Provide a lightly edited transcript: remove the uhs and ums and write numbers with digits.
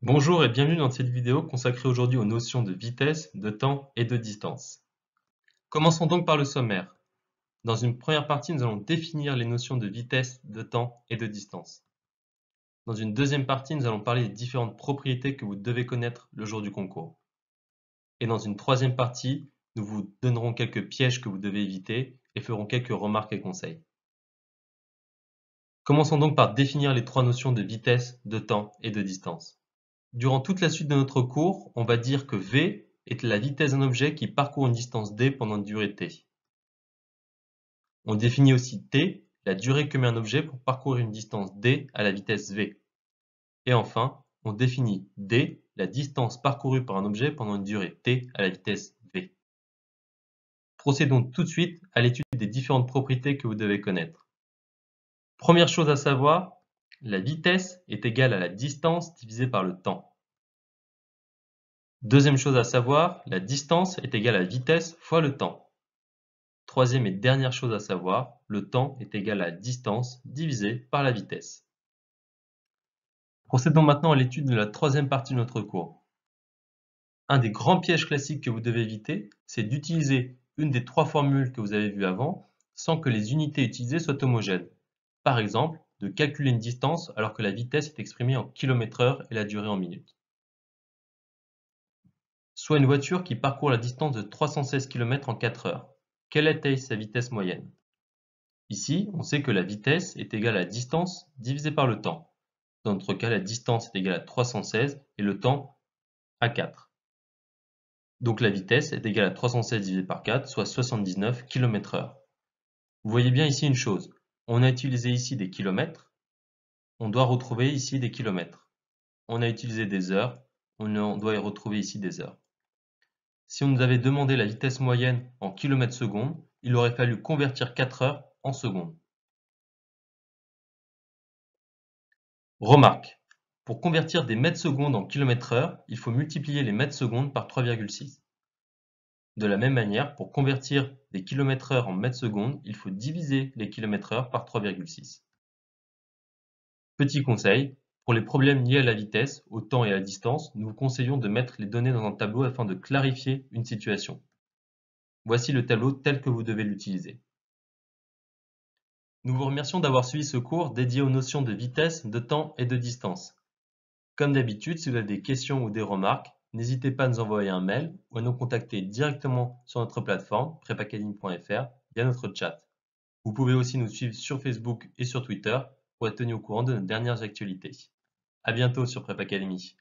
Bonjour et bienvenue dans cette vidéo consacrée aujourd'hui aux notions de vitesse, de temps et de distance. Commençons donc par le sommaire. Dans une première partie, nous allons définir les notions de vitesse, de temps et de distance. Dans une deuxième partie, nous allons parler des différentes propriétés que vous devez connaître le jour du concours. Et dans une troisième partie, nous vous donnerons quelques pièges que vous devez éviter et ferons quelques remarques et conseils. Commençons donc par définir les trois notions de vitesse, de temps et de distance. Durant toute la suite de notre cours, on va dire que v est la vitesse d'un objet qui parcourt une distance d pendant une durée t. On définit aussi t, la durée que met un objet pour parcourir une distance d à la vitesse v. Et enfin, on définit d, la distance parcourue par un objet pendant une durée t à la vitesse v. Procédons tout de suite à l'étude des différentes propriétés que vous devez connaître. Première chose à savoir, la vitesse est égale à la distance divisée par le temps. Deuxième chose à savoir, la distance est égale à la vitesse fois le temps. Troisième et dernière chose à savoir, le temps est égal à la distance divisée par la vitesse. Procédons maintenant à l'étude de la troisième partie de notre cours. Un des grands pièges classiques que vous devez éviter, c'est d'utiliser une des trois formules que vous avez vues avant sans que les unités utilisées soient homogènes. Par exemple, de calculer une distance alors que la vitesse est exprimée en km/h et la durée en minutes. Soit une voiture qui parcourt la distance de 316 km en 4 heures. Quelle est sa vitesse moyenne? Ici, on sait que la vitesse est égale à la distance divisée par le temps. Dans notre cas, la distance est égale à 316 et le temps à 4. Donc la vitesse est égale à 316 divisé par 4, soit 79 km/h. Vous voyez bien ici une chose. On a utilisé ici des kilomètres, on doit retrouver ici des kilomètres. On a utilisé des heures, on doit y retrouver ici des heures. Si on nous avait demandé la vitesse moyenne en kilomètres secondes, il aurait fallu convertir 4 heures en secondes. Remarque, pour convertir des mètres secondes en km/h, il faut multiplier les mètres secondes par 3,6. De la même manière, pour convertir des km/h en mètres secondes, il faut diviser les km/h par 3,6. Petit conseil, pour les problèmes liés à la vitesse, au temps et à la distance, nous vous conseillons de mettre les données dans un tableau afin de clarifier une situation. Voici le tableau tel que vous devez l'utiliser. Nous vous remercions d'avoir suivi ce cours dédié aux notions de vitesse, de temps et de distance. Comme d'habitude, si vous avez des questions ou des remarques, n'hésitez pas à nous envoyer un mail ou à nous contacter directement sur notre plateforme prepacademy.fr via notre chat. Vous pouvez aussi nous suivre sur Facebook et sur Twitter pour être tenu au courant de nos dernières actualités. À bientôt sur Prep Academy.